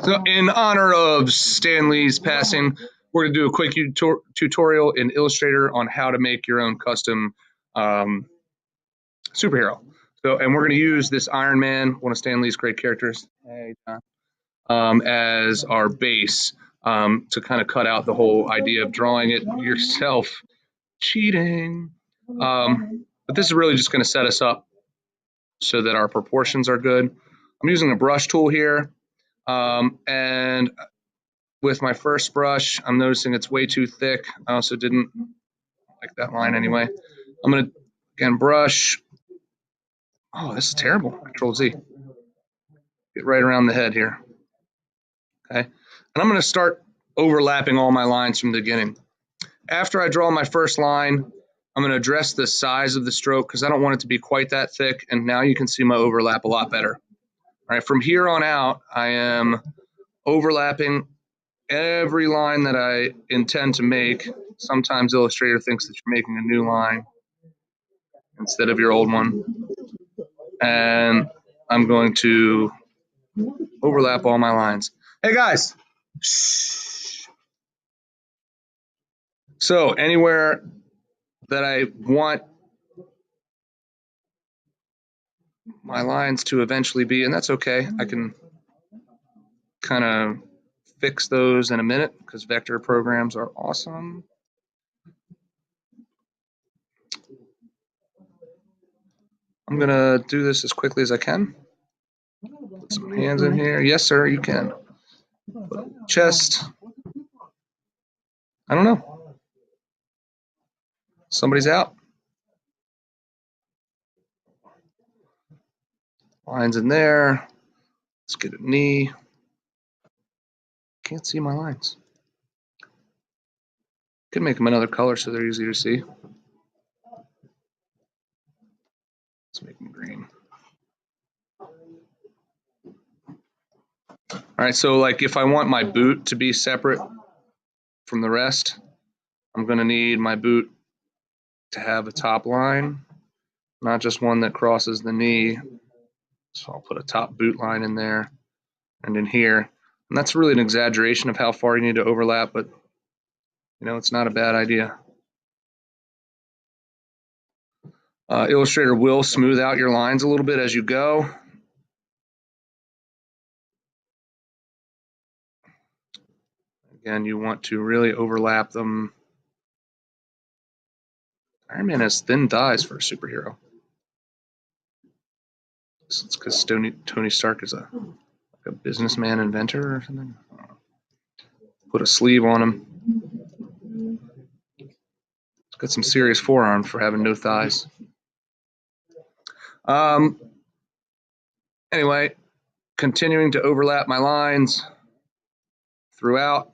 So in honor of Stan Lee's passing, we're going to do a quick tutorial in Illustrator on how to make your own custom superhero. So, and we're going to use this Iron Man, one of Stan Lee's great characters, as our base to kind of cut out the whole idea of drawing it yourself. Cheating. But this is really just going to set us up so that our proportions are good. I'm using a brush tool here. And with my first brush, I'm noticing it's way too thick. I also didn't like that line anyway. I'm going to, again, brush. Oh, this is terrible. Control Z. Get right around the head here. Okay. And I'm going to start overlapping all my lines from the beginning. After I draw my first line, I'm going to address the size of the stroke because I don't want it to be quite that thick. And now you can see my overlap a lot better. All right, from here on out, I am overlapping every line that I intend to make. Sometimes Illustrator thinks that you're making a new line instead of your old one. And I'm going to overlap all my lines. Hey guys. Shh. So anywhere that I want my lines to eventually be, and that's okay. I can kind of fix those in a minute because vector programs are awesome. I'm gonna do this as quickly as I can. Put some hands in here. Yes, sir, you can. Chest. I don't know. Somebody's out. Lines in there. Let's get a knee. Can't see my lines. Could make them another color so they're easier to see. Let's make them green. All right, so like if I want my boot to be separate from the rest, I'm gonna need my boot to have a top line, not just one that crosses the knee. So I'll put a top boot line in there and in here. And that's really an exaggeration of how far you need to overlap, but you know, it's not a bad idea. Illustrator will smooth out your lines a little bit as you go. Again, you want to really overlap them. Iron Man has thin thighs for a superhero. So it's because Tony Stark is like a businessman inventor or something. Put a sleeve on him. He's got some serious forearm for having no thighs. Anyway, continuing to overlap my lines throughout.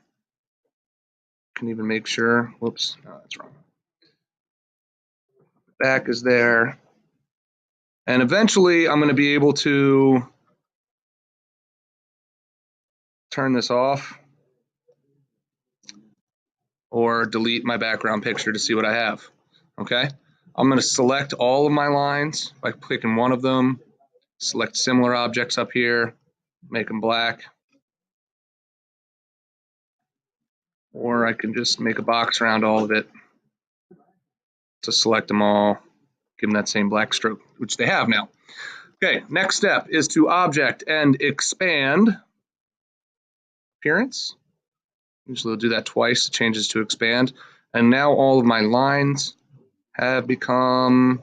Can even make sure, whoops, no, that's wrong. Back is there. And eventually I'm going to be able to turn this off or delete my background picture to see what I have. Okay, I'm going to select all of my lines by clicking one of them, select similar objects up here, make them black. Or I can just make a box around all of it to select them all, give them that same black stroke, which they have now. Okay, next step is to object and expand appearance. Usually we'll do that twice, it changes to expand. And now all of my lines have become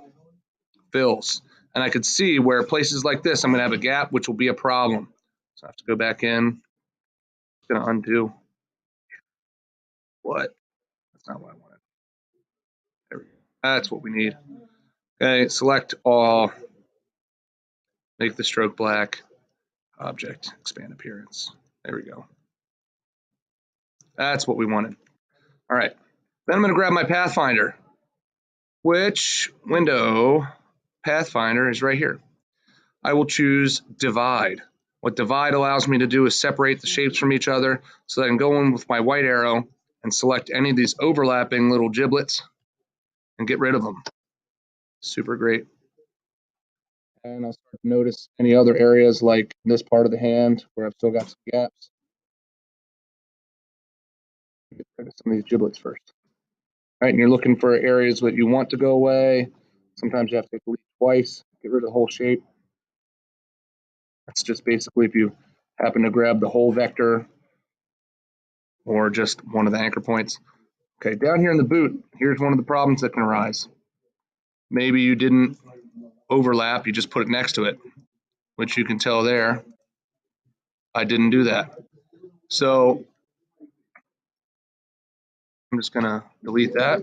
fills. And I could see where places like this, I'm gonna have a gap, which will be a problem. So I have to go back in, it's gonna undo. What? That's not what I wanted. There we go. That's what we need. Okay, select all, make the stroke black, object, expand appearance. There we go. That's what we wanted. All right, then I'm gonna grab my Pathfinder, which window Pathfinder is right here. I will choose divide. What divide allows me to do is separate the shapes from each other so that I can go in with my white arrow and select any of these overlapping little giblets and get rid of them. Super great. And I'll start to notice any other areas like this part of the hand where I've still got some gaps. Get rid of some of these giblets first. All right, and you're looking for areas that you want to go away. Sometimes you have to delete twice, get rid of the whole shape. That's just basically if you happen to grab the whole vector or just one of the anchor points. Okay, down here in the boot, here's one of the problems that can arise. Maybe you didn't overlap, you just put it next to it, which you can tell there. I didn't do that. So I'm just gonna delete that,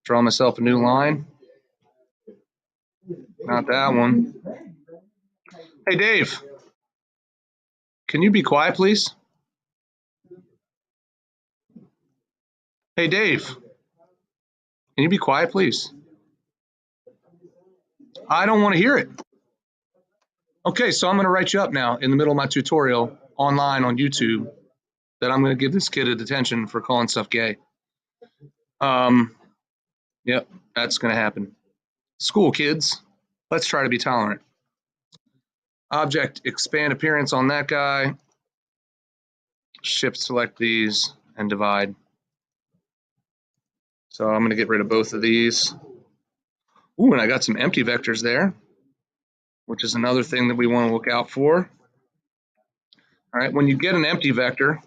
draw myself a new line. Not that one. Hey, Dave, can you be quiet, please? Hey, Dave, can you be quiet, please? I don't want to hear it. Okay, so I'm going to write you up now in the middle of my tutorial online on YouTube that I'm going to give this kid a detention for calling stuff gay. Yep, that's going to happen. School kids, let's try to be tolerant. Object, expand appearance on that guy. Shift select these and divide. So I'm going to get rid of both of these. Ooh, and I got some empty vectors there, which is another thing that we want to look out for. All right, when you get an empty vector,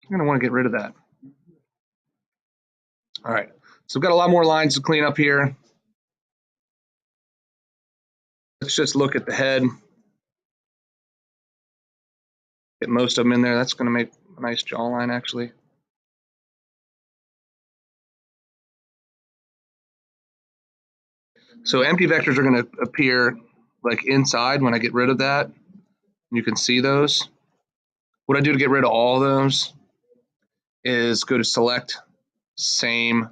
you're going to want to get rid of that. All right, so we've got a lot more lines to clean up here. Let's just look at the head. Get most of them in there. That's going to make a nice jawline, actually. So empty vectors are going to appear like inside when I get rid of that. You can see those. What I do to get rid of all those is go to select, same,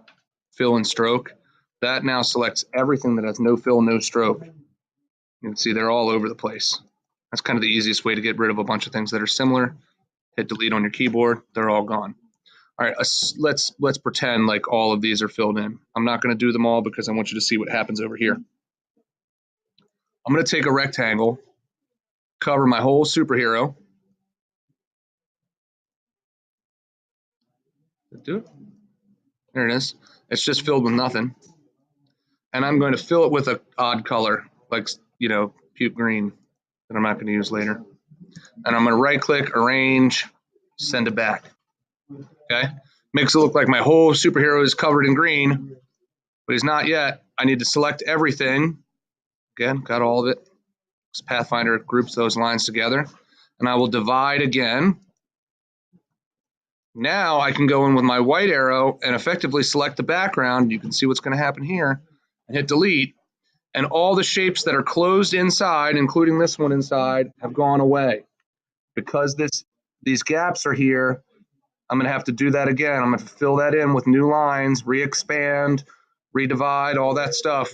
fill and stroke. That now selects everything that has no fill, no stroke. You can see they're all over the place. That's kind of the easiest way to get rid of a bunch of things that are similar. Hit delete on your keyboard, they're all gone. All right, let's pretend like all of these are filled in. I'm not going to do them all because I want you to see what happens over here. I'm going to take a rectangle, cover my whole superhero. Do it. There it is. It's just filled with nothing. And I'm going to fill it with an odd color, like, you know, puke green that I'm not going to use later. And I'm going to right click, arrange, send it back. Okay. Makes it look like my whole superhero is covered in green, but he's not yet. I need to select everything. Again, got all of it. This Pathfinder groups those lines together. And I will divide again. Now I can go in with my white arrow and effectively select the background. You can see what's going to happen here. And hit delete. And all the shapes that are closed inside, including this one inside, have gone away. Because these gaps are here, I'm going to have to do that again. I'm going to fill that in with new lines, re-expand, redivide, all that stuff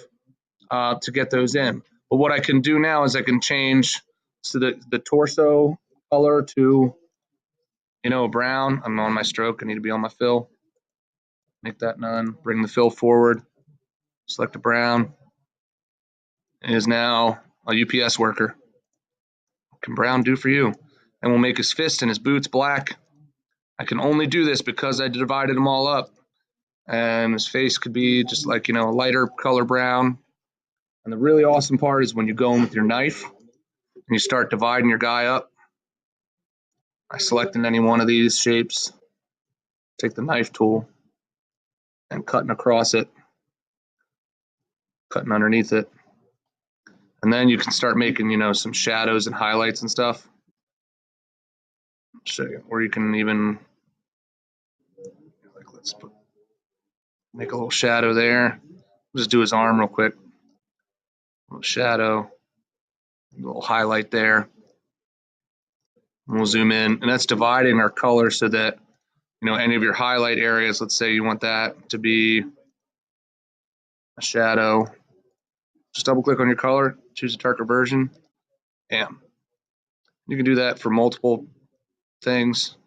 to get those in. But what I can do now is I can change so the torso color to, you know, brown. I'm on my stroke. I need to be on my fill. Make that none. Bring the fill forward. Select a brown. It is now a UPS worker. What can brown do for you? And we'll make his fist and his boots black. I can only do this because I divided them all up. And his face could be just like, you know, a lighter color brown. And the really awesome part is when you go in with your knife and you start dividing your guy up. I select in any one of these shapes, take the knife tool and cutting across it, cutting underneath it. And then you can start making, you know, some shadows and highlights and stuff. Show you, or you can even, like, make a little shadow there. Just do his arm real quick. A little shadow, a little highlight there. And we'll zoom in, and that's dividing our color so that, you know, any of your highlight areas, let's say you want that to be a shadow. Just double click on your color, choose a darker version, bam. You can do that for multiple things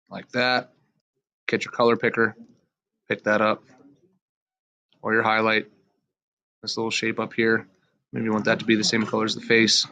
like that. Get your color picker, pick that up, or your highlight, this little shape up here. Maybe you want that to be the same color as the face.